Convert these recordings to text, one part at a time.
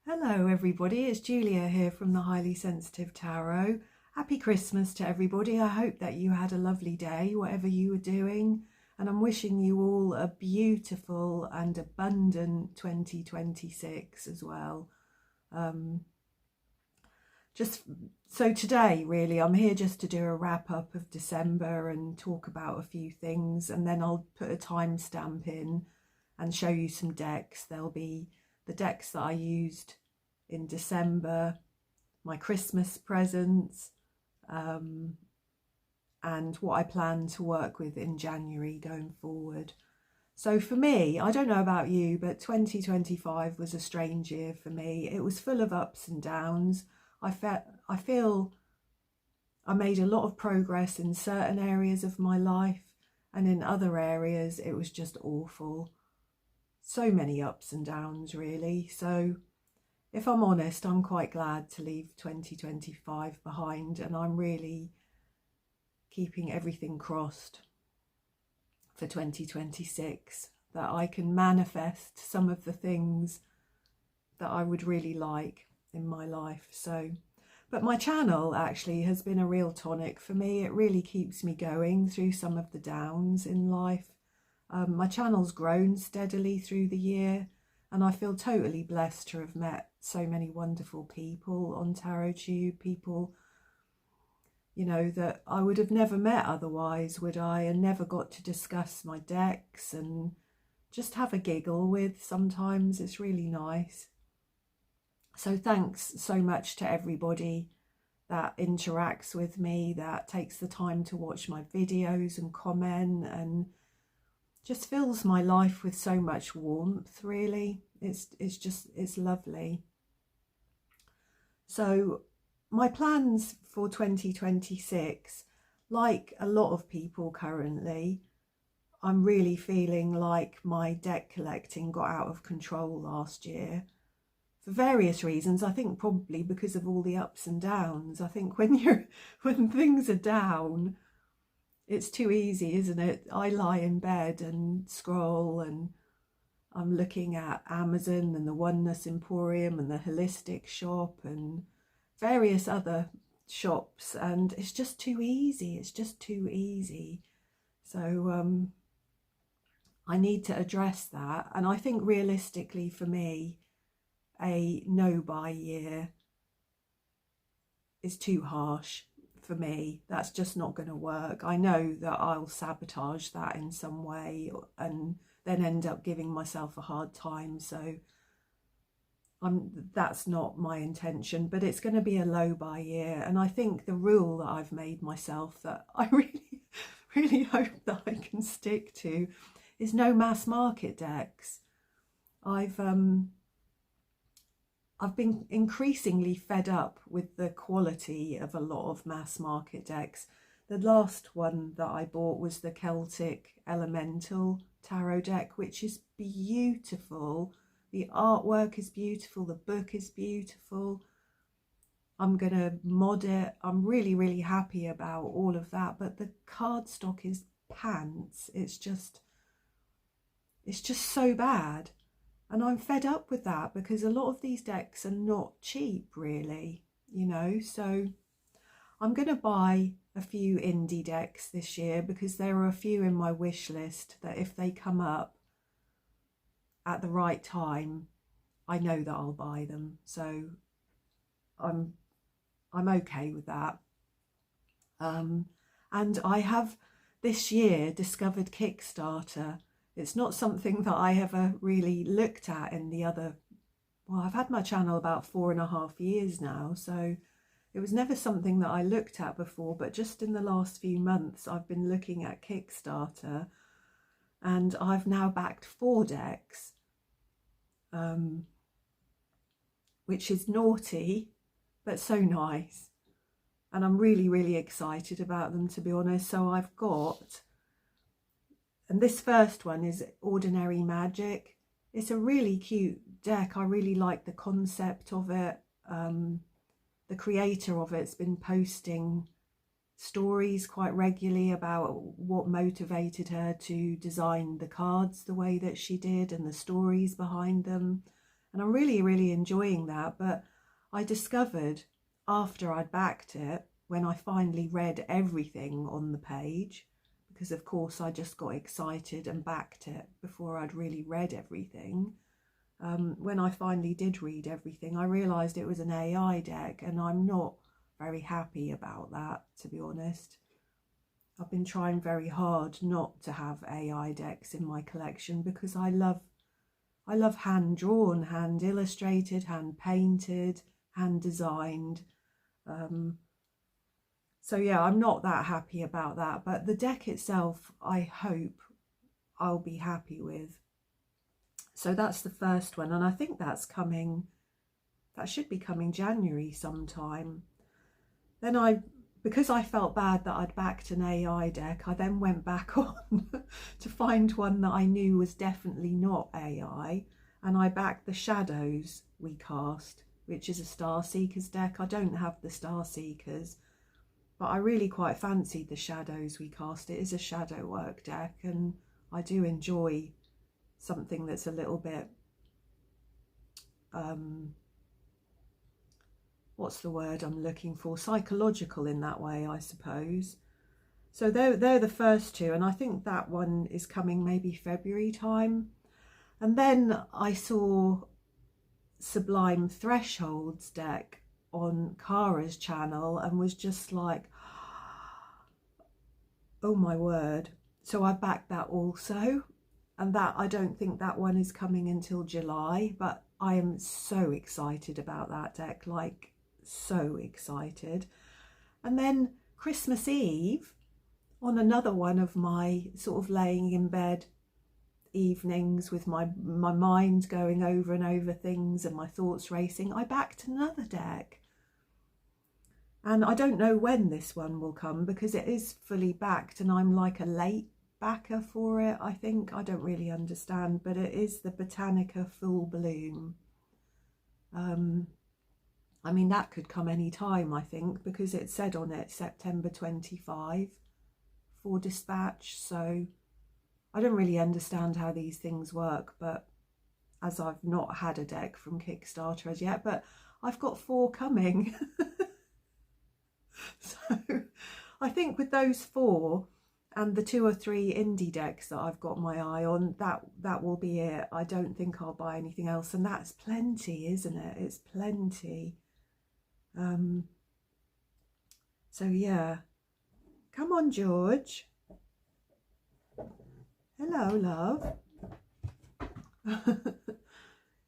Hello everybody, it's Julia here from the Highly Sensitive Tarot. Happy Christmas to everybody. I hope that you had a lovely day, whatever you were doing, and I'm wishing you all a beautiful and abundant 2026 as well. Just so today really I'm here just to do a wrap up of December and talk about a few things, and then I'll put a timestamp in and show you some decks. There'll be the decks that I used in December, my Christmas presents, and what I plan to work with in January going forward. So for me, I don't know about you, but 2025 was a strange year for me. It was full of ups and downs. I feel I made a lot of progress in certain areas of my life, and in other areas it was just awful. So many ups and downs really. So if I'm honest, I'm quite glad to leave 2025 behind, and I'm really keeping everything crossed for 2026, that I can manifest some of the things that I would really like in my life. So, but my channel actually has been a real tonic for me. It really keeps me going through some of the downs in life. My channel's grown steadily through the year, and I feel totally blessed to have met so many wonderful people on TarotTube, people, you know, that I would have never met otherwise, would I? And never got to discuss my decks and just have a giggle with sometimes. It's really nice. So thanks so much to everybody that interacts with me, that takes the time to watch my videos and comment, and just fills my life with so much warmth, really. It's lovely. So my plans for 2026, like a lot of people currently, I'm really feeling like my deck collecting got out of control last year for various reasons. I think probably because of all the ups and downs. I think when things are down, it's too easy, isn't it? I lie in bed and scroll, and I'm looking at Amazon and the Oneness Emporium and the Holistic Shop and various other shops, and it's just too easy. It's just too easy. So I need to address that. And I think realistically for me, a no-buy year is too harsh for me. That's just not going to work. I know that I'll sabotage that in some way and then end up giving myself a hard time. So that's not my intention, but it's going to be a low buy year. And I think the rule that I've made myself, that I really hope that I can stick to, is no mass market decks. I've been increasingly fed up with the quality of a lot of mass market decks. The last one that I bought was the Celtic Elemental Tarot deck, which is beautiful. The artwork is beautiful. The book is beautiful. I'm going to mod it. I'm really happy about all of that. But the cardstock is pants. It's just so bad. And I'm fed up with that, because a lot of these decks are not cheap, really, you know. So I'm going to buy a few indie decks this year, because there are a few in my wish list that if they come up at the right time, I know that I'll buy them. So I'm okay with that. And I have this year discovered Kickstarter. It's not something that I ever really looked at in the other, well, I've had my channel about 4.5 years now, so it was never something that I looked at before, but just in the last few months I've been looking at Kickstarter, and I've now backed 4 decks, which is naughty, but so nice. And I'm really excited about them, to be honest. So I've got, and this first one is Ordinary Magic. It's a really cute deck. I really like the concept of it. The creator of it's been posting stories quite regularly about what motivated her to design the cards the way that she did, and the stories behind them. And I'm really, really enjoying that. But I discovered after I'd backed it, when I finally read everything on the page, because of course I just got excited and backed it before I'd really read everything. When I finally did read everything, I realised it was an AI deck, and I'm not very happy about that, to be honest. I've been trying very hard not to have AI decks in my collection because I love hand drawn, hand illustrated, hand painted, hand designed. So yeah, I'm not that happy about that, but the deck itself, I hope I'll be happy with. So that's the first one, and I think that should be coming January sometime. Then because I felt bad that I'd backed an AI deck, I then went back on to find one that I knew was definitely not AI, and I backed the Shadows We Cast, which is a Star Seekers deck. I don't have the Star Seekers, but I really quite fancied the Shadows We Cast. It is a shadow work deck, and I do enjoy something that's a little bit, what's the word I'm looking for? Psychological in that way, I suppose. So they're the first two, and I think that one is coming maybe February time. And then I saw Sublime Thresholds deck on Kara's channel and was just like, oh my word. So I backed that also, and that I don't think that one is coming until July, but I am so excited about that deck, like so excited. And then Christmas Eve, on another one of my sort of laying in bed evenings with my mind going over and over things and my thoughts racing, I backed another deck. And I don't know when this one will come because it is fully backed and I'm like a late backer for it, I think. I don't really understand, but it is the Botanica Full Bloom. I mean, that could come any time, I think, because it said on it September 25 for dispatch. So I don't really understand how these things work, but as I've not had a deck from Kickstarter as yet, but I've got 4 coming. So I think with those 4 and the 2 or 3 indie decks that I've got my eye on, that will be it. I don't think I'll buy anything else, and that's plenty, isn't it? It's plenty. So yeah, come on, George. Hello, love.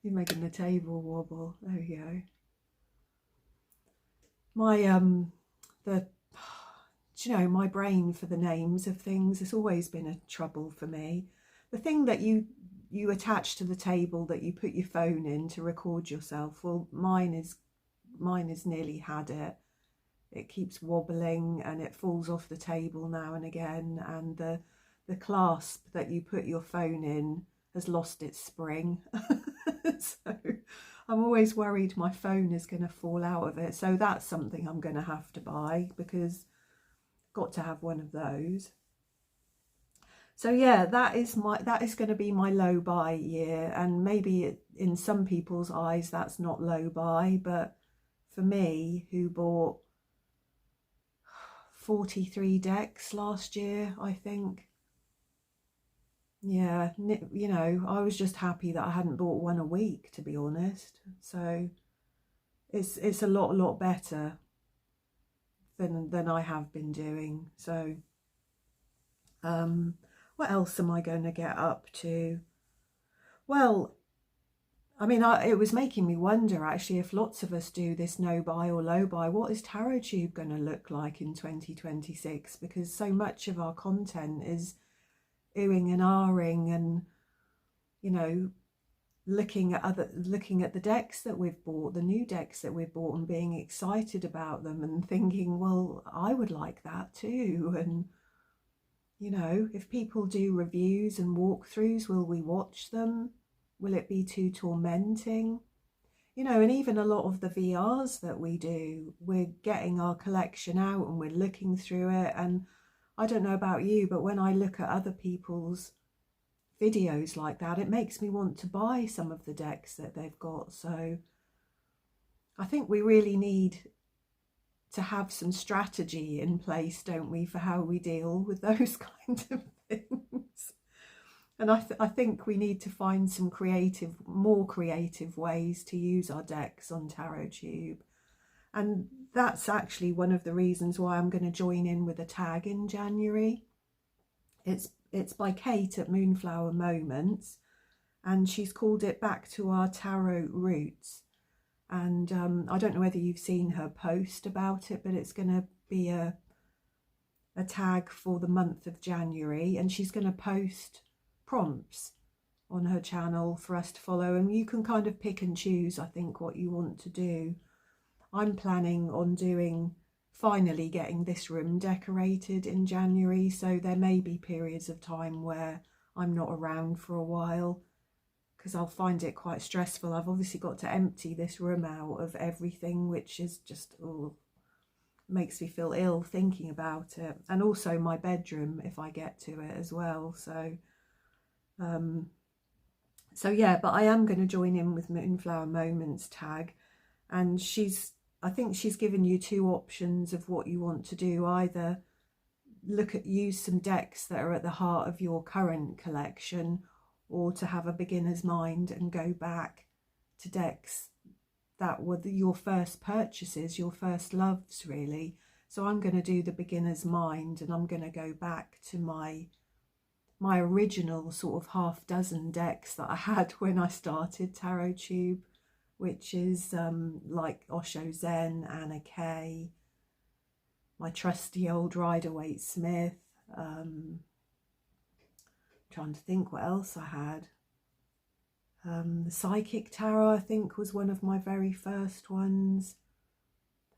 You're making the table wobble. There we go. My do you know, my brain for the names of things has always been a trouble for me. The thing that you attach to the table that you put your phone in to record yourself, well, mine is nearly had it. It keeps wobbling and it falls off the table now and again, and the clasp that you put your phone in has lost its spring. So I'm always worried my phone is going to fall out of it. So that's something I'm going to have to buy, because I've got to have one of those. So yeah, that is going to be my low buy year, and maybe in some people's eyes that's not low buy, but for me, who bought 43 decks last year, I think. Yeah, you know, I was just happy that I hadn't bought one a week, to be honest. So it's a lot better than I have been doing. So what else am I going to get up to? Well, I mean, it was making me wonder, actually, if lots of us do this no buy or low buy, what is TarotTube going to look like in 2026? Because so much of our content is oohing and ahhing and, you know, looking at the decks that we've bought, the new decks that we've bought, and being excited about them and thinking, well, I would like that too. And, you know, if people do reviews and walkthroughs, will we watch them? Will it be too tormenting? You know, and even a lot of the VRs that we do, we're getting our collection out and we're looking through it. And I don't know about you, but when I look at other people's videos like that, it makes me want to buy some of the decks that they've got. So I think we really need to have some strategy in place, don't we, for how we deal with those kind of things. And I think we need to find some more creative ways to use our decks on TarotTube. And that's actually one of the reasons why I'm going to join in with a tag in January. It's by Kate at Moonflower Moments, and she's called it Back to Our Tarot Roots. And I don't know whether you've seen her post about it, but it's going to be a tag for the month of January, and she's going to post prompts on her channel for us to follow, and you can kind of pick and choose, I think, what you want to do. I'm planning on finally getting this room decorated in January, so there may be periods of time where I'm not around for a while because I'll find it quite stressful. I've obviously got to empty this room out of everything, which is just makes me feel ill thinking about it, and also my bedroom if I get to it as well. So yeah, but I am going to join in with Moonflower Moments tag, and I think she's given you two options of what you want to do. Either use some decks that are at the heart of your current collection, or to have a beginner's mind and go back to decks that were your first purchases, your first loves, really. So I'm going to do the beginner's mind, and I'm going to go back to my original sort of half dozen decks that I had when I started TarotTube, which is like Osho Zen, Anna Kay, my trusty old Rider-Waite-Smith, trying to think what else I had. The Psychic Tarot, I think, was one of my very first ones.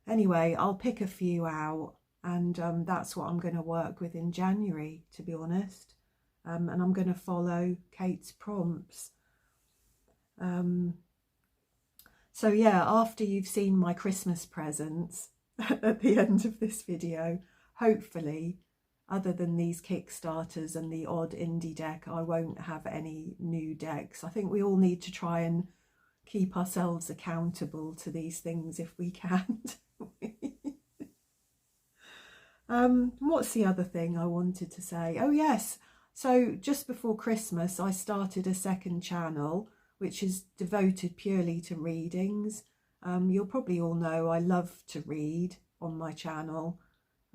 Anyway, I'll pick a few out, and that's what I'm going to work with in January, to be honest. And I'm going to follow Kate's prompts. So yeah, after you've seen my Christmas presents at the end of this video, hopefully, other than these Kickstarters and the odd indie deck, I won't have any new decks. I think we all need to try and keep ourselves accountable to these things if we can. What's the other thing I wanted to say? Oh yes, so just before Christmas I started a second channel which is devoted purely to readings. You'll probably all know I love to read on my channel.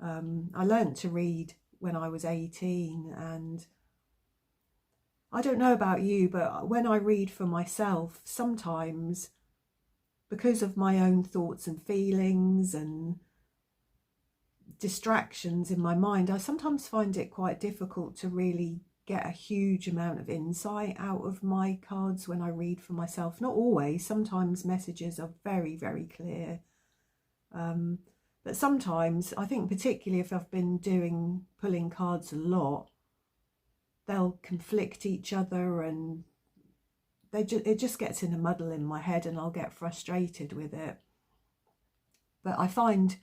I learnt to read when I was 18, and I don't know about you, but when I read for myself, sometimes because of my own thoughts and feelings and distractions in my mind, I sometimes find it quite difficult to really get a huge amount of insight out of my cards when I read for myself. Not always, sometimes messages are very, very clear. But sometimes, I think particularly if I've been pulling cards a lot, they'll conflict each other, and it just gets in a muddle in my head, and I'll get frustrated with it. But I find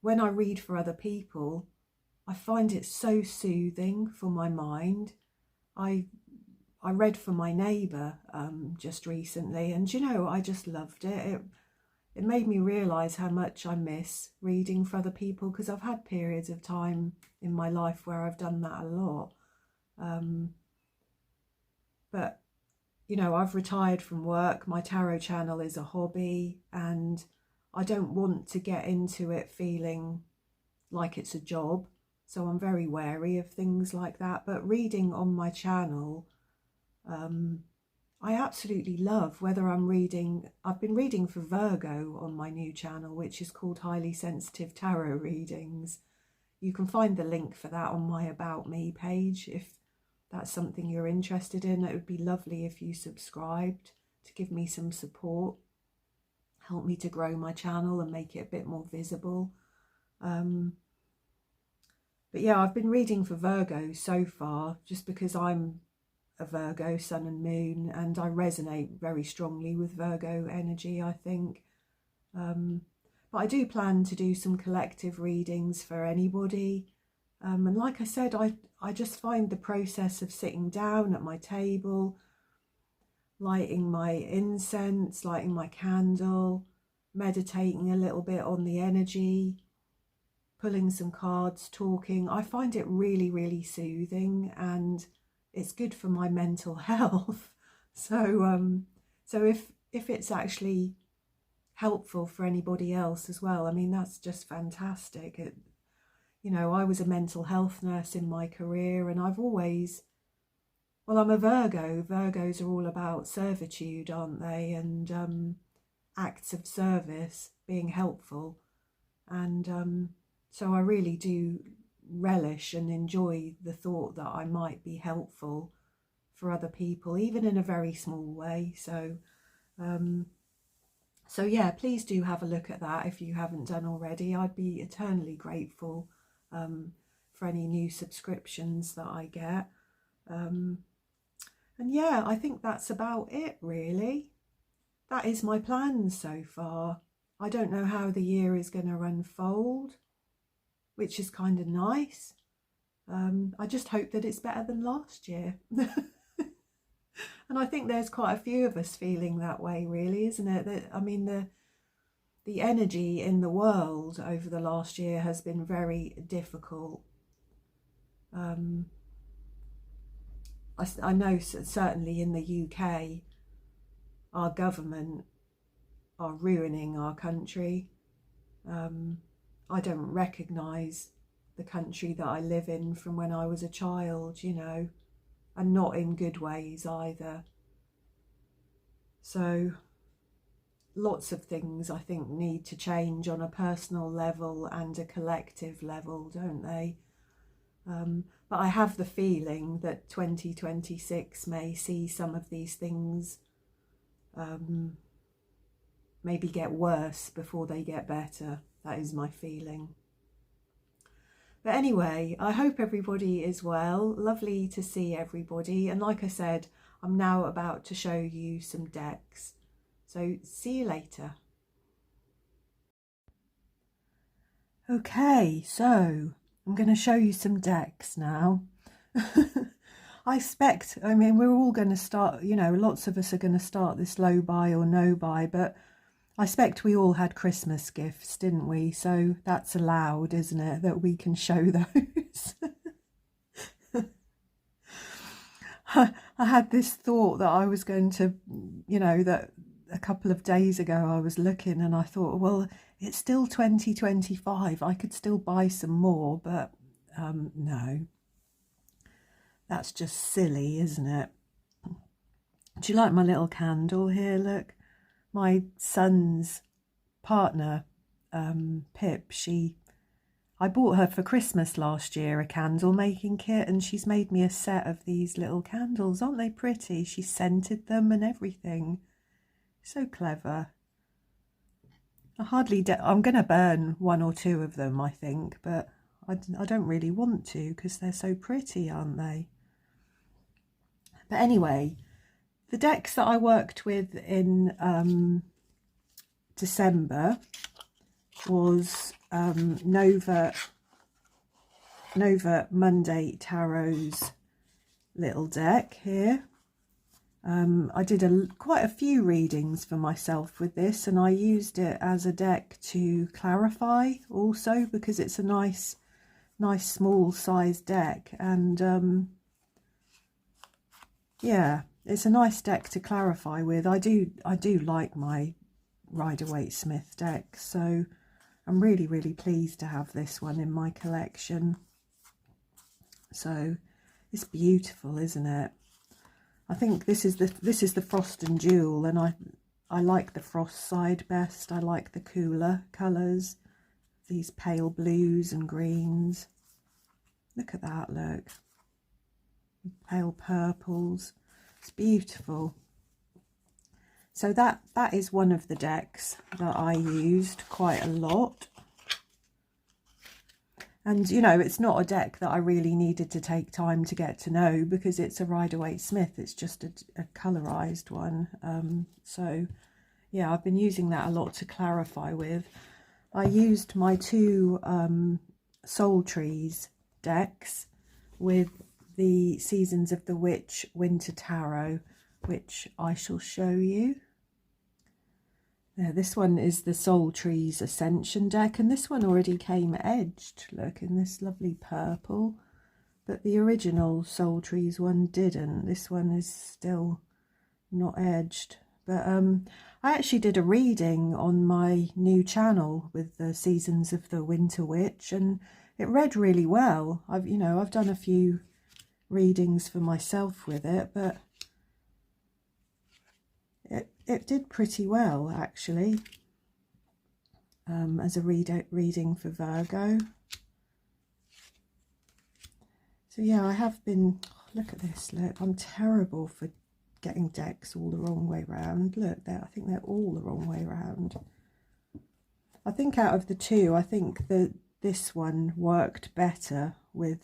when I read for other people, I find it so soothing for my mind. I read for my neighbour just recently, and you know, I just loved it. It made me realise how much I miss reading for other people, because I've had periods of time in my life where I've done that a lot. But, you know, I've retired from work. My tarot channel is a hobby, and I don't want to get into it feeling like it's a job. So I'm very wary of things like that. But reading on my channel, I absolutely love. Whether I've been reading for Virgo on my new channel, which is called Highly Sensitive Tarot Readings. You can find the link for that on my About Me page if that's something you're interested in. It would be lovely if you subscribed to give me some support, help me to grow my channel and make it a bit more visible. But yeah, I've been reading for Virgo so far, just because I'm a Virgo sun and moon, and I resonate very strongly with Virgo energy, I think. But I do plan to do some collective readings for anybody. And like I said, I just find the process of sitting down at my table, lighting my incense, lighting my candle, meditating a little bit on the energy, pulling some cards, talking, I find it really, really soothing, and it's good for my mental health. So if it's actually helpful for anybody else as well, I mean, that's just fantastic. You know, I was a mental health nurse in my career, and I've always, well, I'm a Virgo. Virgos are all about servitude, aren't they? And acts of service, being helpful. And so I really do relish and enjoy the thought that I might be helpful for other people, even in a very small way. So yeah, please do have a look at that if you haven't done already. I'd be eternally grateful for any new subscriptions that I get. And yeah, I think that's about it, really. That is my plans so far. I don't know how the year is going to unfold, which is kind of nice. I just hope that it's better than last year. And I think there's quite a few of us feeling that way, really, isn't it? I mean, the energy in the world over the last year has been very difficult. I know certainly in the UK, our government are ruining our country. I don't recognise the country that I live in from when I was a child, you know, and not in good ways either. So lots of things I think need to change on a personal level and a collective level, don't they? But I have the feeling that 2026 may see some of these things maybe get worse before they get better. That is my feeling. But anyway, I hope everybody is well. Lovely to see everybody. And like I said, I'm now about to show you some decks. So see you later. Okay, so I'm going to show you some decks now. I mean, we're all going to start, you know, lots of us are going to start this low buy or no buy, but I expect we all had Christmas gifts, didn't we? So that's allowed, isn't it, that we can show those? I had this thought that I was going to, you know, that a couple of days ago I was looking and I thought, well, it's still 2025. I could still buy some more, but no. That's just silly, isn't it? Do you like my little candle here? Look, my son's partner, Pip, I bought her for Christmas last year a candle making kit, and she's made me a set of these little candles. Aren't they pretty? She scented them and everything. So clever. I'm going to burn one or two of them, I think, but I don't really want to because they're so pretty, aren't they? But anyway, the decks that I worked with in December was Nova Monday Tarot's little deck here. I did quite a few readings for myself with this, and I used it as a deck to clarify also because it's a nice small size deck, and yeah, it's a nice deck to clarify with. I do like my Rider-Waite-Smith deck, so I'm really pleased to have this one in my collection. So it's beautiful, isn't it? I think this is the Frost and Jewel, and I like the frost side best. I like the cooler colours, these pale blues and greens. Look at that, look. Pale purples. It's beautiful. So that is one of the decks that I used quite a lot. And, you know, it's not a deck that I really needed to take time to get to know because it's a Rider-Waite-Smith. It's just a colourised one. So, yeah, I've been using that a lot to clarify with. I used my two soul trees decks with the Seasons of the Witch Winter Tarot, which I shall show you. Now, this one is the Soul Trees Ascension deck, and this one already came edged, look, in this lovely purple, but the original Soul Trees one didn't. This one is still not edged, but I actually did a reading on my new channel with the Seasons of the Winter Witch, and it read really well. I've done a few readings for myself with it, but it did pretty well actually, as a reading for Virgo. So yeah, I have been, look at this, look, I'm terrible for getting decks all the wrong way round. Look, I think they're all the wrong way round. I think out of the two, I think that this one worked better with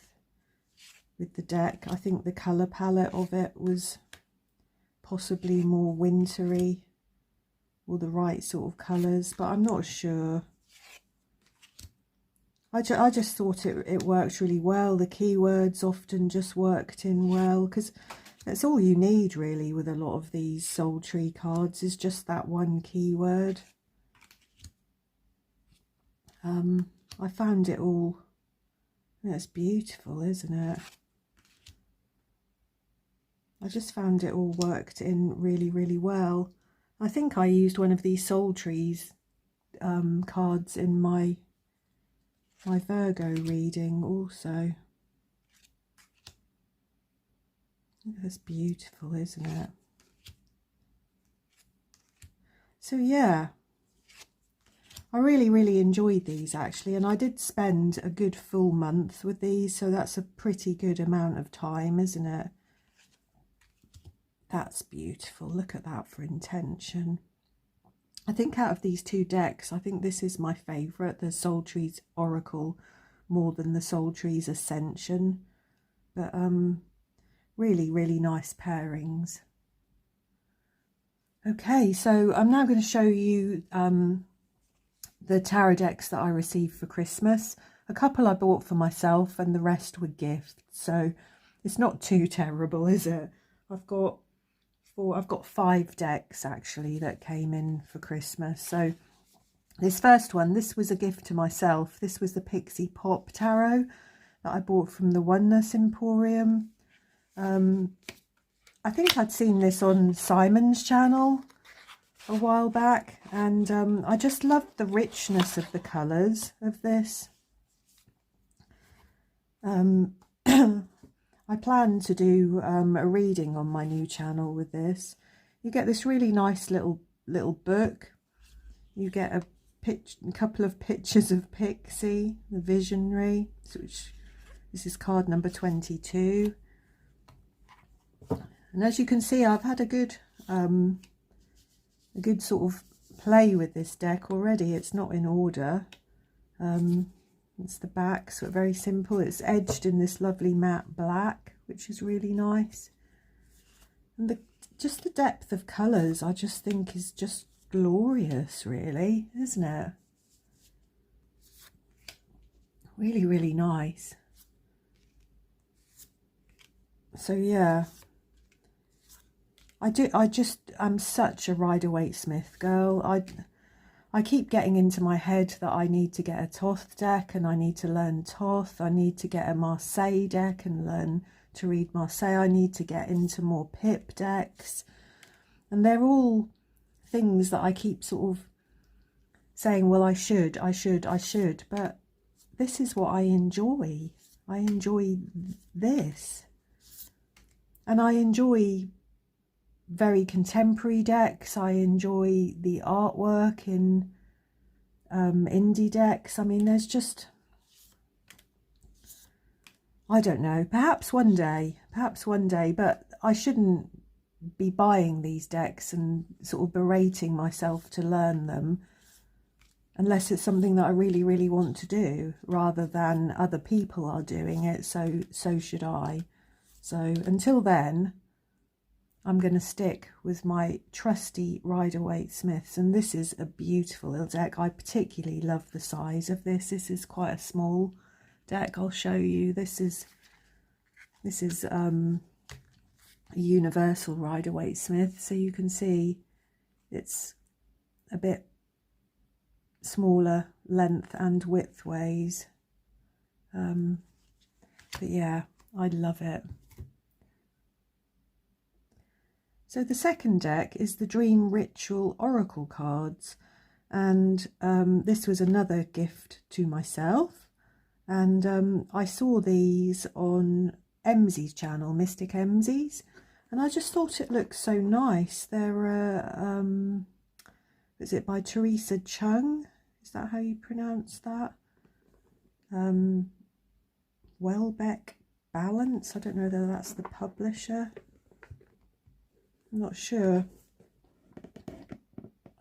the deck. I think the colour palette of it was possibly more wintry, or the right sort of colours, but I'm not sure. I just thought it worked really well. The keywords often just worked in well, because that's all you need really with a lot of these Soul Tree cards, is just that one keyword. I found it all, it's beautiful, isn't it? I just found it all worked in really, really well. I think I used one of these Soul Trees cards in my Virgo reading also. That's beautiful, isn't it? So yeah, I really, really enjoyed these actually, and I did spend a good full month with these, so that's a pretty good amount of time, isn't it? That's beautiful. Look at that for intention. I think out of these two decks, I think this is my favourite, the Soul Trees Oracle, more than the Soul Trees Ascension. But really, really nice pairings. Okay, so I'm now going to show you the tarot decks that I received for Christmas. A couple I bought for myself and the rest were gifts, so it's not too terrible, is it? I've got 5 decks actually that came in for Christmas. So this first one, this was a gift to myself. This was the Pixie Pop Tarot that I bought from the Oneness Emporium. I think I'd seen this on Simon's channel a while back, and I just loved the richness of the colours of this. I plan to do a reading on my new channel with this. You get this really nice little book. You get a couple of pictures of Pixie, the Visionary, which this is card number 22. And as you can see, I've had a good sort of play with this deck already. It's not in order. It's the back, so very simple. It's edged in this lovely matte black, which is really nice. And just the depth of colours, I just think is just glorious, really, isn't it? Really, really nice. So yeah, I'm such a Rider-Waite-Smith girl. I keep getting into my head that I need to get a Thoth deck and I need to learn Thoth. I need to get a Marseille deck and learn to read Marseille. I need to get into more Pip decks. And they're all things that I keep sort of saying, well, I should. But this is what I enjoy. I enjoy this. And I enjoy very contemporary decks. I enjoy the artwork in indie decks. I mean, there's just, I don't know, perhaps one day, but I shouldn't be buying these decks and sort of berating myself to learn them unless it's something that I really, really want to do, rather than other people are doing it, so should I. So until then, I'm going to stick with my trusty Rider-Waite-Smiths, and this is a beautiful little deck. I particularly love the size of this. This is quite a small deck I'll show you. This is a universal Rider-Waite-Smith, so you can see it's a bit smaller length and width ways, but yeah, I love it. So the second deck is the Dream Ritual Oracle cards, and this was another gift to myself, and I saw these on Emsy's channel, Mystic Emsy's, and I just thought it looked so nice. They're is it by Teresa Chung? Is that how you pronounce that? Welbeck Balance. I don't know whether that's the publisher. I'm not sure.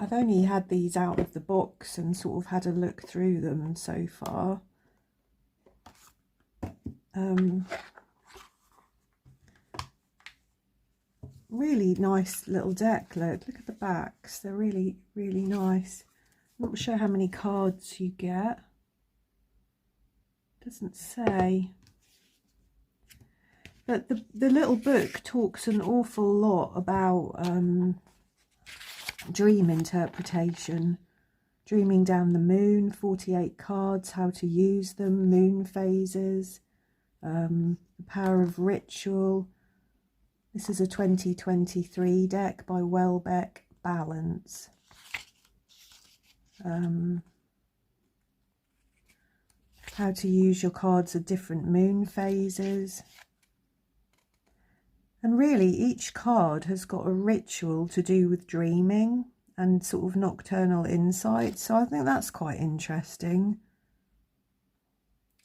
I've only had these out of the box and sort of had a look through them so far. Really nice little deck. Look at the backs. They're really, really nice. I'm not sure how many cards you get. Doesn't say. But the little book talks an awful lot about dream interpretation. Dreaming down the moon, 48 cards, how to use them, moon phases, the power of ritual. This is a 2023 deck by Welbeck Balance. How to use your cards at different moon phases. And really, each card has got a ritual to do with dreaming and sort of nocturnal insight. So I think that's quite interesting.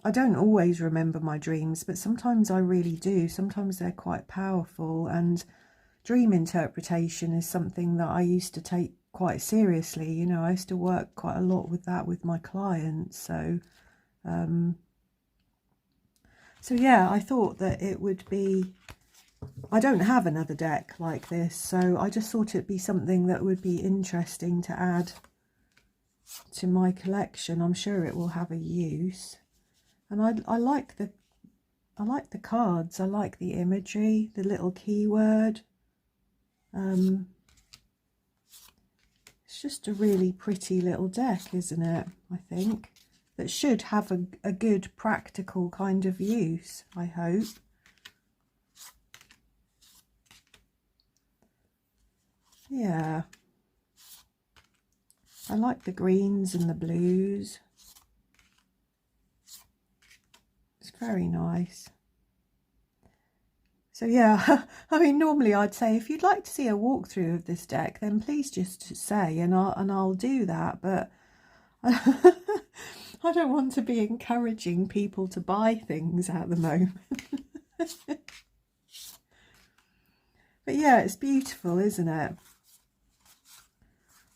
I don't always remember my dreams, but sometimes I really do. Sometimes they're quite powerful, and dream interpretation is something that I used to take quite seriously. You know, I used to work quite a lot with that with my clients. So yeah, I thought that it would be, I don't have another deck like this, so I just thought it'd be something that would be interesting to add to my collection. I'm sure it will have a use. And I like the cards. I like the imagery, the little keyword. It's just a really pretty little deck, isn't it? I think that should have a good practical kind of use, I hope. Yeah, I like the greens and the blues. It's very nice. So yeah, I mean, normally I'd say if you'd like to see a walkthrough of this deck, then please just say, and I'll do that. But I don't want to be encouraging people to buy things at the moment. But yeah, it's beautiful, isn't it?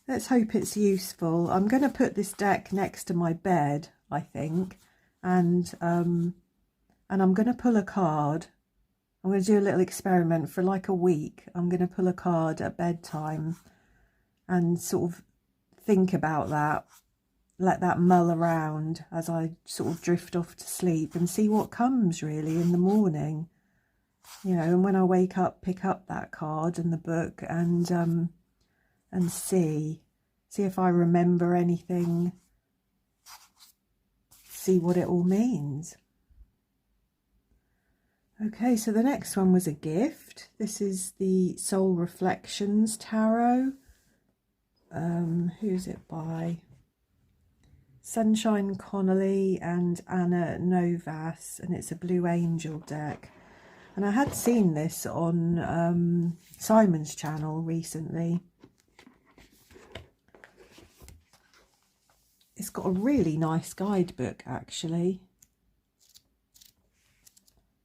Let's hope it's useful. I'm going to put this deck next to my bed, I think, and I'm going to pull a card. I'm going to do a little experiment for like a week. I'm going to pull a card at bedtime and sort of think about that, let that mull around as I sort of drift off to sleep, and see what comes really in the morning. You know, and when I wake up, pick up that card and the book and see if I remember anything, see what it all means. Okay, so the next one was a gift. This is the Soul Reflections Tarot. Who's it by? Sunshine Connolly and Anna Novas, and it's a Blue Angel deck. And I had seen this on Simon's channel recently. It's got a really nice guidebook, actually.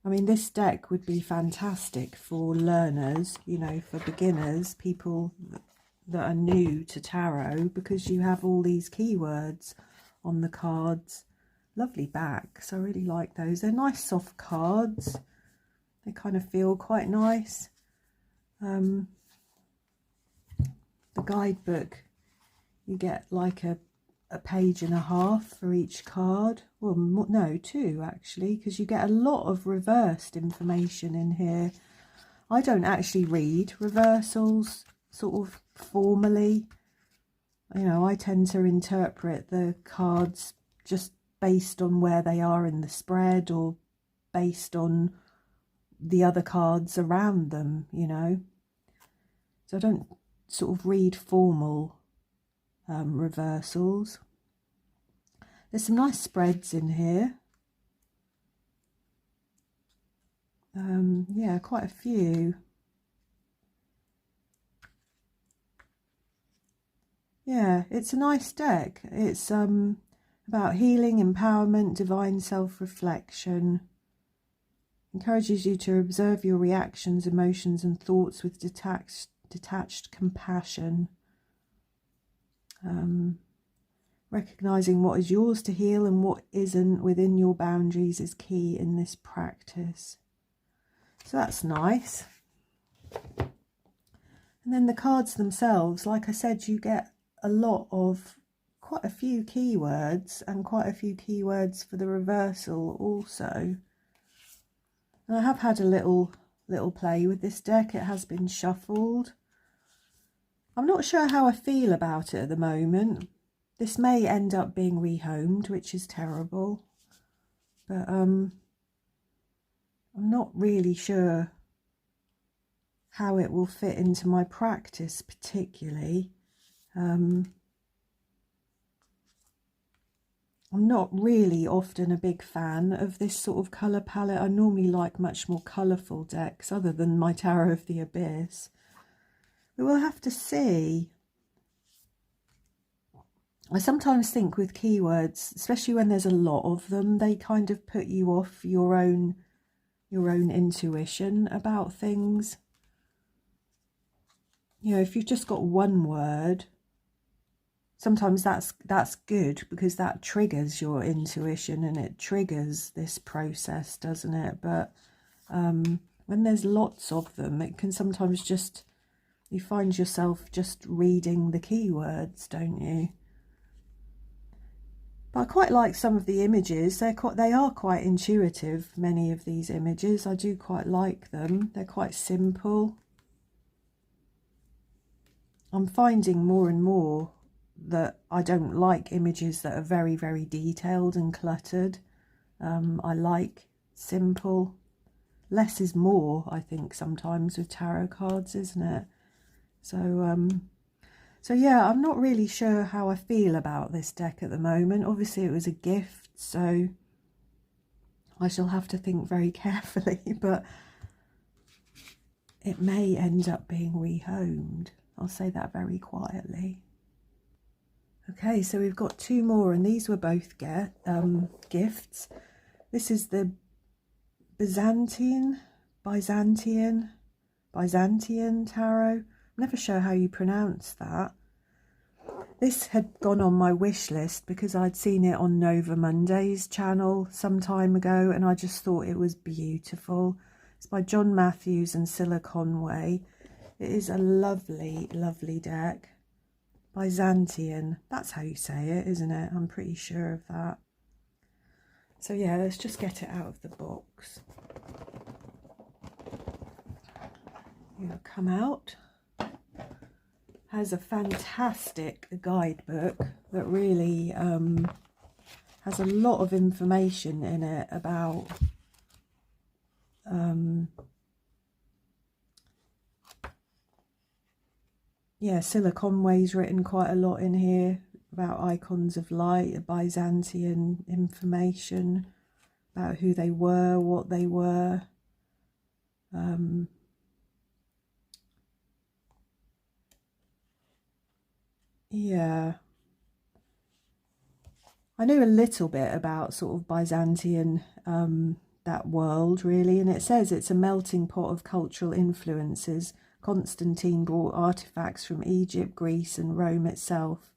I mean, this deck would be fantastic for learners, you know, for beginners, people that are new to tarot, because you have all these keywords on the cards. Lovely backs, I really like those. They're nice soft cards. They kind of feel quite nice. The guidebook, you get like a a page and a half for each card. Well, no, 2 actually, because you get a lot of reversed information in here. I don't actually read reversals sort of formally. You know, I tend to interpret the cards just based on where they are in the spread, or based on the other cards around them, you know. So I don't sort of read formal reversals. There's some nice spreads in here. Yeah, quite a few. Yeah, it's a nice deck. It's about healing, empowerment, divine self-reflection. Encourages you to observe your reactions, emotions and thoughts with detached compassion. Recognizing what is yours to heal and what isn't within your boundaries is key in this practice. So that's nice. And then the cards themselves, like I said, you get a lot of quite a few keywords, and quite a few keywords for the reversal also. And I have had a little play with this deck. It has been shuffled. I'm not sure how I feel about it at the moment. This may end up being rehomed, which is terrible. But I'm not really sure how it will fit into my practice particularly. I'm not really often a big fan of this sort of colour palette. I normally like much more colourful decks other than my Tarot of the Abyss. But we'll have to see. I sometimes think with keywords, especially when there's a lot of them, they kind of put you off your own intuition about things. You know, if you've just got one word, sometimes that's good, because that triggers your intuition and it triggers this process, doesn't it? But when there's lots of them, it can sometimes just, you find yourself just reading the keywords, don't you? But I quite like some of the images. They are quite intuitive, many of these images. I do quite like them. They're quite simple. I'm finding more and more that I don't like images that are very, very detailed and cluttered. I like simple. Less is more, I think, sometimes with tarot cards, isn't it? So yeah, I'm not really sure how I feel about this deck at the moment. Obviously it was a gift, so I shall have to think very carefully, but it may end up being rehomed. I'll say that very quietly. Okay, so we've got 2 more, and these were both gifts. This is the Byzantine Tarot. I'm never sure how you pronounce that. This had gone on my wish list because I'd seen it on Nova Monday's channel some time ago, and I just thought it was beautiful. It's by John Matthews and Cilla Conway. It is a lovely, lovely deck. Byzantine, that's how you say it, isn't it? I'm pretty sure of that. So yeah, let's just get it out of the box. It'll come out. Has a fantastic guidebook that really has a lot of information in it about yeah, Cilla Conway's written quite a lot in here about icons of light, Byzantine information about who they were, what they were. Yeah, I knew a little bit about sort of Byzantine, that world really, and it says it's a melting pot of cultural influences. Constantine brought artifacts from Egypt, Greece and Rome itself,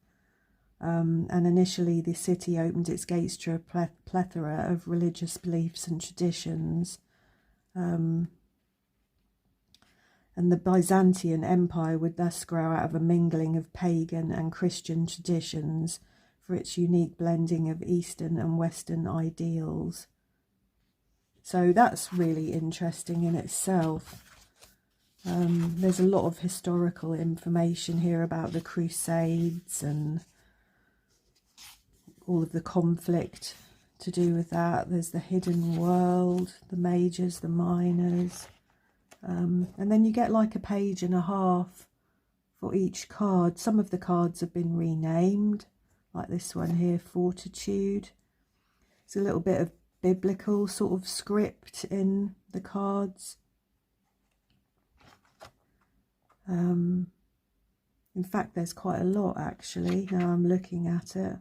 and initially the city opened its gates to a plethora of religious beliefs and traditions. And the Byzantine Empire would thus grow out of a mingling of pagan and Christian traditions, for its unique blending of Eastern and Western ideals. So that's really interesting in itself. There's a lot of historical information here about the Crusades and all of the conflict to do with that. There's the hidden world, the majors, the minors. And then you get like a page and a half for each card. Some of the cards have been renamed, like this one here, Fortitude. It's a little bit of biblical sort of script in the cards. In fact, there's quite a lot actually, now I'm looking at it.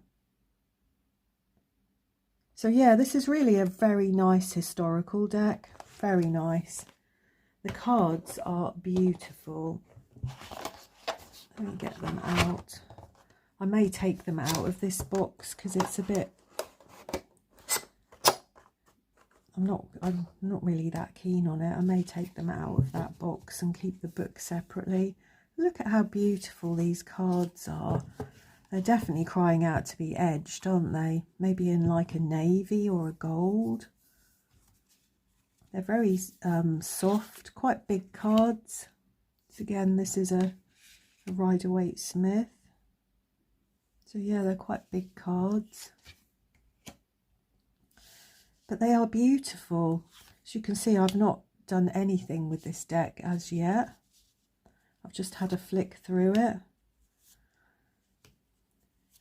So yeah, this is really a very nice historical deck, very nice. The cards are beautiful. Let me get them out. I may take them out of this box because it's a bit, I'm not really that keen on it. I may take them out of that box and keep the book separately. Look at how beautiful these cards are. They're definitely crying out to be edged, aren't they? Maybe in like a navy or a gold. They're very soft, quite big cards. So again, this is a Rider-Waite-Smith. So yeah, they're quite big cards. But they are beautiful. As you can see, I've not done anything with this deck as yet. I've just had a flick through it.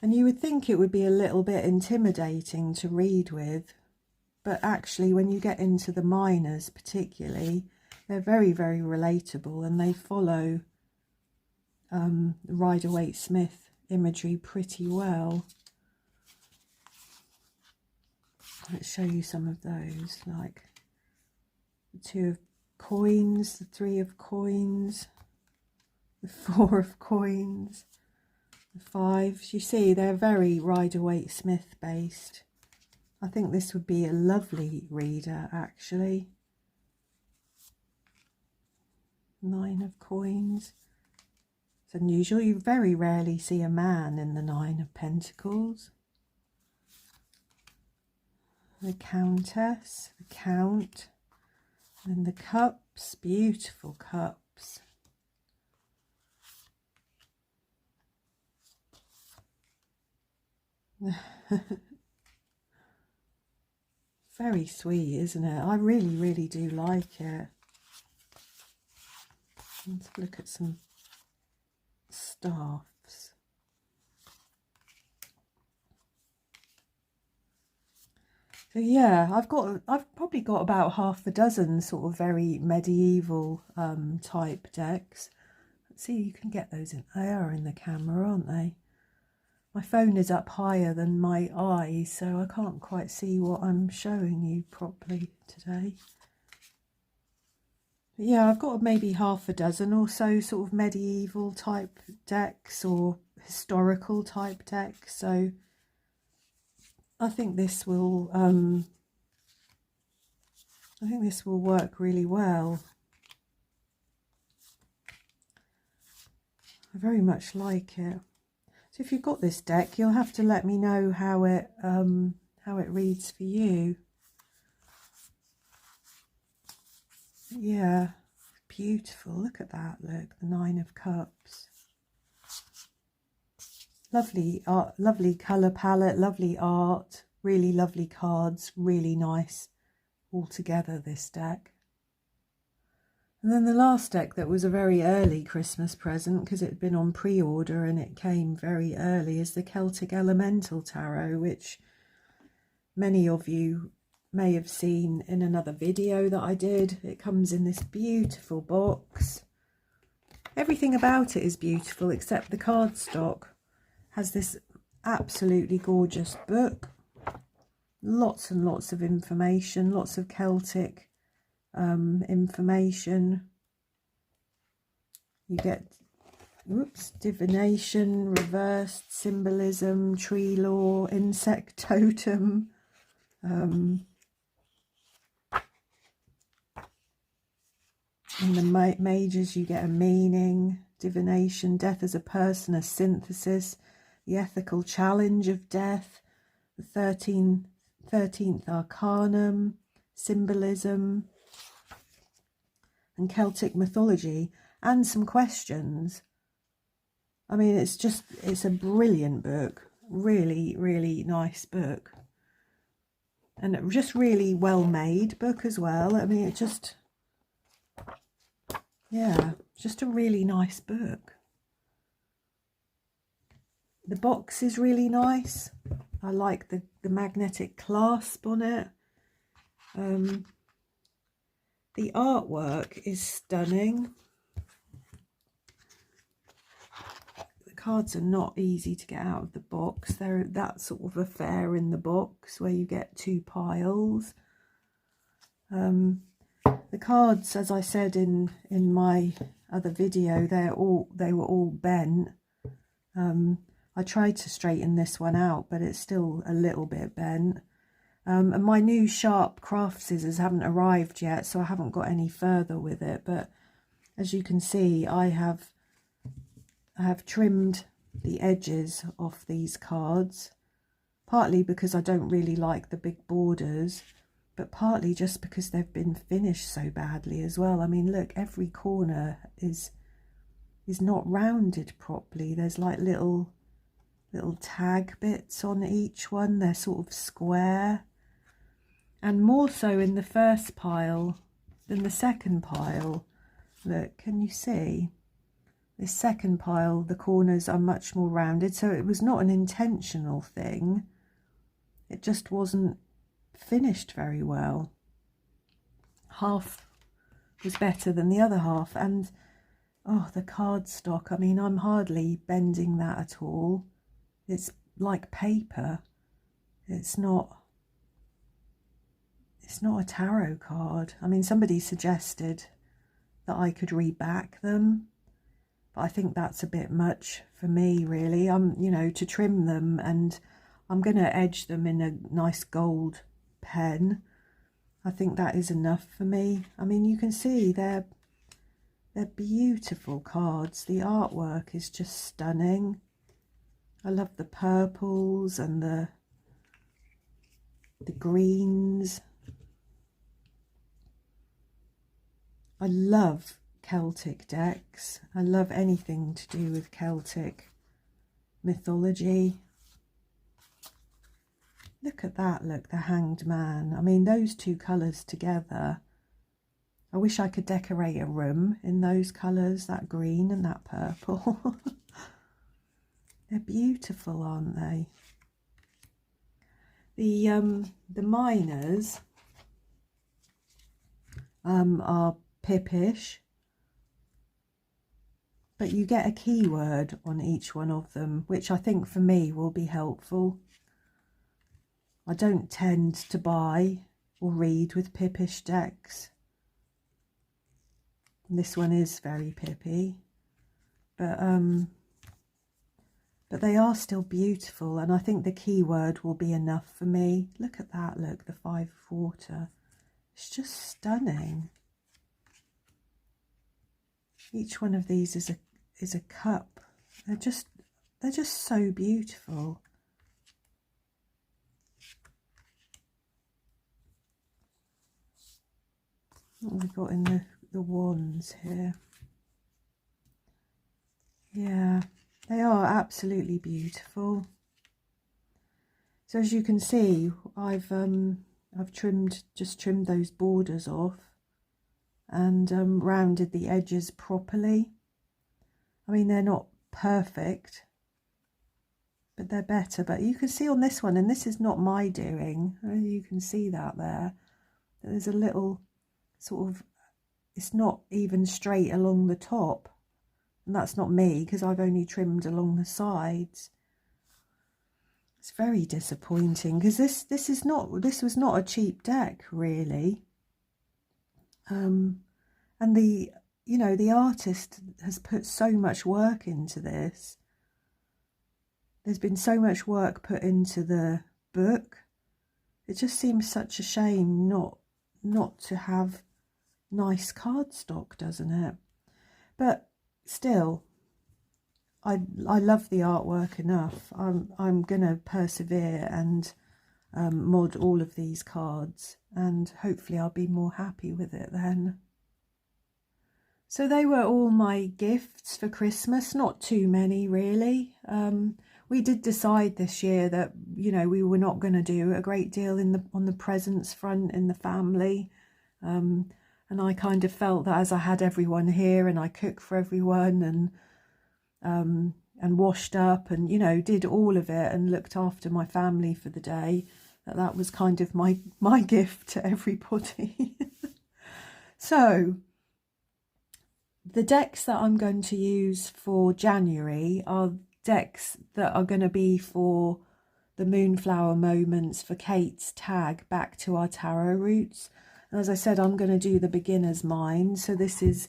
And you would think it would be a little bit intimidating to read with. But actually, when you get into the minors particularly, they're very, very relatable. And they follow Rider-Waite-Smith imagery pretty well. Let's show you some of those, like the 2 of coins, the 3 of coins, the 4 of coins, the 5s. You see, they're very Rider-Waite-Smith based. I think this would be a lovely reader, actually. 9 of coins. It's unusual. You very rarely see a man in the 9 of Pentacles. The Countess, the Count, and the Cups, beautiful cups. Very sweet, isn't it? I really, really do like it. Let's look at some staffs. So yeah, I've probably got about half a dozen sort of very medieval type decks. Let's see, you can get those in. They are in the camera, aren't they? My phone is up higher than my eyes, so I can't quite see what I'm showing you properly today. But yeah, I've got maybe half a dozen or so sort of medieval type decks or historical type decks. So I think this will work really well. I very much like it. So if you've got this deck, you'll have to let me know how it reads for you. Yeah, beautiful. Look at that. Look, the 9 of Cups. Lovely art, lovely colour palette, lovely art, really lovely cards, really nice altogether, this deck. And then the last deck that was a very early Christmas present, because it had been on pre-order and it came very early, is the Celtic Elemental Tarot, which many of you may have seen in another video that I did. It comes in this beautiful box. Everything about it is beautiful except the cardstock. Has this absolutely gorgeous book, lots and lots of information, lots of Celtic information. You get divination, reversed symbolism, tree lore, insect totem, in the majors you get a meaning, divination, death as a person, a synthesis, the ethical challenge of death, the 13th Arcanum, symbolism, and Celtic mythology, and some questions. I mean, it's a brilliant book. Really, really nice book. And just really well made book as well. I mean, yeah, just a really nice book. The box is really nice. I like the magnetic clasp on it. The artwork is stunning. The cards are not easy to get out of the box. They're that sort of affair in the box where you get 2 piles. The cards, as I said in my other video, they were all bent. I tried to straighten this one out, but it's still a little bit bent. And my new sharp craft scissors haven't arrived yet, so I haven't got any further with it. But as you can see, I have trimmed the edges off these cards, partly because I don't really like the big borders, but partly just because they've been finished so badly as well. I mean, look, every corner is not rounded properly. There's like little tag bits on each one. They're sort of square, and more so in the first pile than the second pile. Look, can you see? This second pile, the corners are much more rounded, so it was not an intentional thing. It just wasn't finished very well. Half was better than the other half, and oh, the cardstock, I mean, I'm hardly bending that at all. It's like paper. It's not a tarot card. I mean, somebody suggested that I could reback them, but I think that's a bit much for me, really. You know, to trim them, and I'm going to edge them in a nice gold pen. I think that is enough for me. I mean, you can see they're beautiful cards. The artwork is just stunning. I love the purples and the greens. I love Celtic decks. I love anything to do with Celtic mythology. Look at that, look, the Hanged Man. I mean, those 2 colours together. I wish I could decorate a room in those colours, that green and that purple. They're beautiful, aren't they? The minors are pippish, but you get a keyword on each one of them, which I think for me will be helpful. I don't tend to buy or read with pippish decks. This one is very pippy, but they are still beautiful, and I think the keyword will be enough for me. Look at that, look, the 5 of water. It's just stunning. Each one of these is a cup. They're just so beautiful. What have we got in the wands here? Yeah, they are absolutely beautiful. So as you can see, I've just trimmed those borders off and rounded the edges properly. I mean, they're not perfect, but they're better. But you can see on this one, and this is not my doing, you can see that there's a little sort of, it's not even straight along the top, and that's not me because I've only trimmed along the sides. It's very disappointing because this was not a cheap deck, really. And the artist has put so much work into this. There's been so much work put into the book. It just seems such a shame not to have nice cardstock, doesn't it? But still, I love the artwork enough. I'm gonna persevere and mod all of these cards, and hopefully I'll be more happy with it then. So they were all my gifts for Christmas, not too many really. We did decide this year that, you know, we were not going to do a great deal on the presents front in the family. And I kind of felt that as I had everyone here and I cooked for everyone and washed up and, you know, did all of it and looked after my family for the day, that was kind of my gift to everybody. So the decks that I'm going to use for January are decks that are going to be for the Moonflower Moments for Kait's tag Back to Our Tarot Roots. And as I said, I'm going to do the beginner's mind. So this is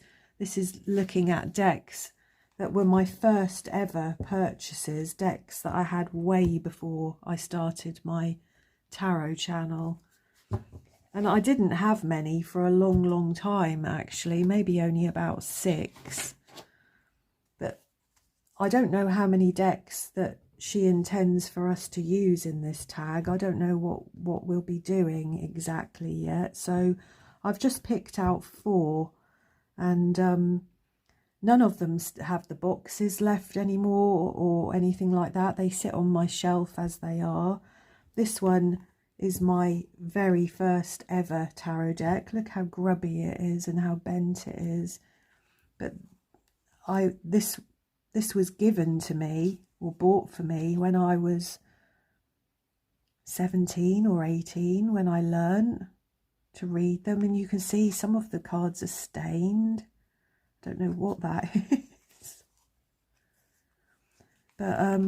looking at decks that were my first ever purchases, decks that I had way before I started my tarot channel. And I didn't have many for a long time, actually, maybe only about 6. But I don't know how many decks that she intends for us to use in this tag. I don't know what we'll be doing exactly yet. So I've just picked out 4, and none of them have the boxes left anymore or anything like that. They sit on my shelf as they are. This one is my very first ever tarot deck. Look how grubby it is and how bent it is. But this was given to me or bought for me when I was 17 or 18, when I learnt to read them. And you can see some of the cards are stained. Don't know what that is. But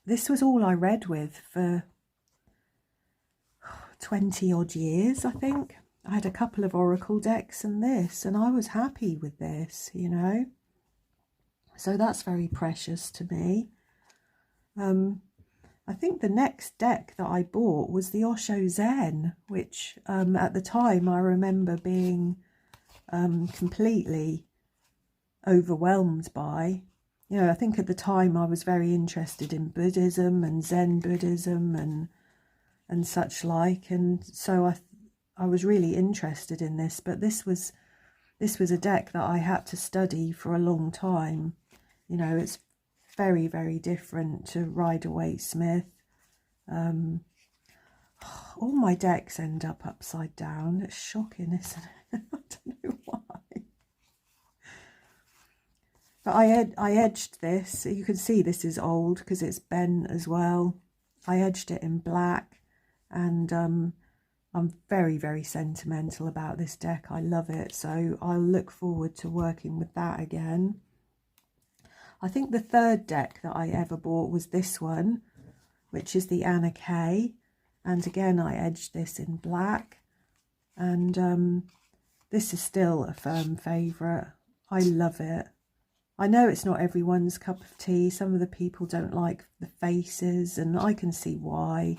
this was all I read with for 20 odd years, I think. I had a couple of oracle decks and this, and I was happy with this, you know. So that's very precious to me. I think the next deck that I bought was the Osho Zen, which at the time I remember being completely overwhelmed by. You know, I think at the time I was very interested in Buddhism and Zen Buddhism and such like, and so I was really interested in this. But this was a deck that I had to study for a long time. You know, it's very, very different to Rider-Waite-Smith. All my decks end up upside down. It's shocking, isn't it? I don't know why. But I edged this. You can see this is old because it's bent as well. I edged it in black, and I'm very, very sentimental about this deck. I love it, so I'll look forward to working with that again. I think the third deck that I ever bought was this one, which is the Anna Kay, and again I edged this in black, and this is still a firm favourite. I love it. I know it's not everyone's cup of tea. Some of the people don't like the faces, and I can see why.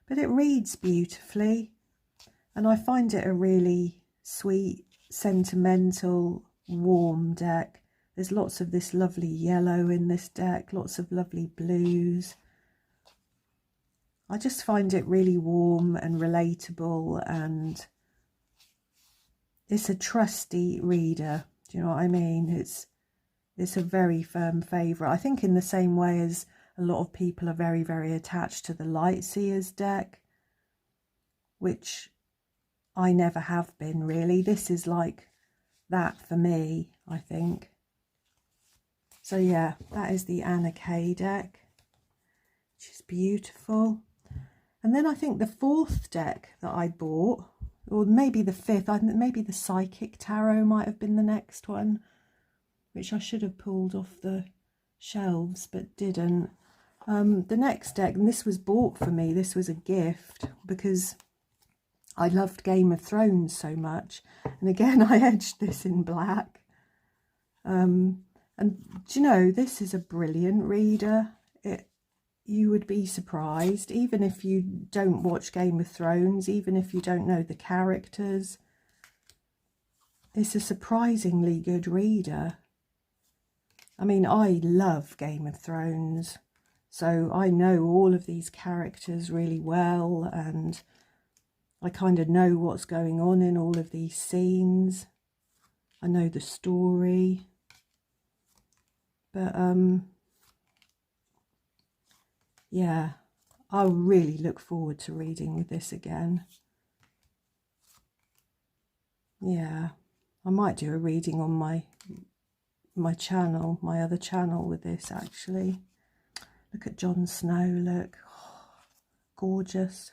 But it reads beautifully, and I find it a really sweet, sentimental, warm deck. There's lots of this lovely yellow in this deck, lots of lovely blues. I just find it really warm and relatable, and it's a trusty reader. Do you know what I mean? It's a very firm favourite. I think in the same way as a lot of people are very, very attached to the Lightseers deck, which I never have been really. This is like that for me, I think. So yeah, that is the Anna Kay deck, which is beautiful. And then I think the 4th deck that I bought, or maybe the 5th, I think maybe the Psychic Tarot might have been the next one, which I should have pulled off the shelves but didn't. The next deck, and this was bought for me, this was a gift because I loved Game of Thrones so much. And again, I edged this in black. And do you know, this is a brilliant reader. You would be surprised, even if you don't watch Game of Thrones, even if you don't know the characters. It's a surprisingly good reader. I mean, I love Game of Thrones, so I know all of these characters really well, and I kind of know what's going on in all of these scenes. I know the story, but yeah, I really look forward to reading with this again. Yeah, I might do a reading on my channel, my other channel with this actually. Look at Jon Snow, look, oh, gorgeous.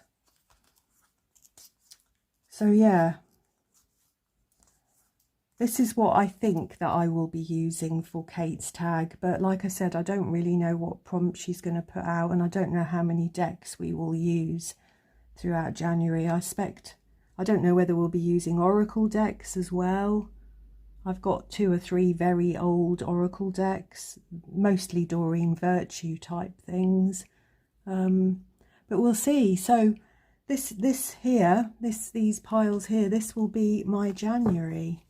So yeah, this is what I think that I will be using for Kate's tag, but like I said, I don't really know what prompt she's going to put out, and I don't know how many decks we will use throughout January. I don't know whether we'll be using Oracle decks as well. I've got 2 or 3 very old Oracle decks, mostly Doreen Virtue type things, but we'll see. So these piles here, this will be my January.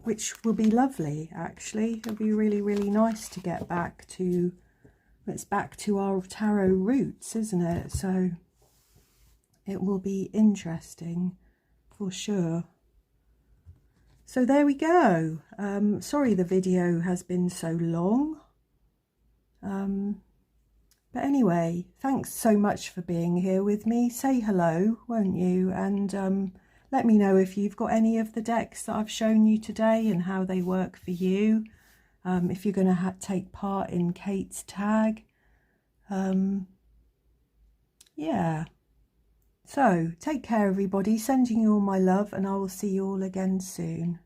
Which will be lovely, actually. It'll be really, really nice to get back to, it's back to our tarot roots, isn't it? So it will be interesting for sure. So there we go. Sorry the video has been so long. But anyway, thanks so much for being here with me. Say hello, won't you? And let me know if you've got any of the decks that I've shown you today and how they work for you. If you're going to take part in Kate's tag. Yeah. So, take care everybody. Sending you all my love, and I will see you all again soon.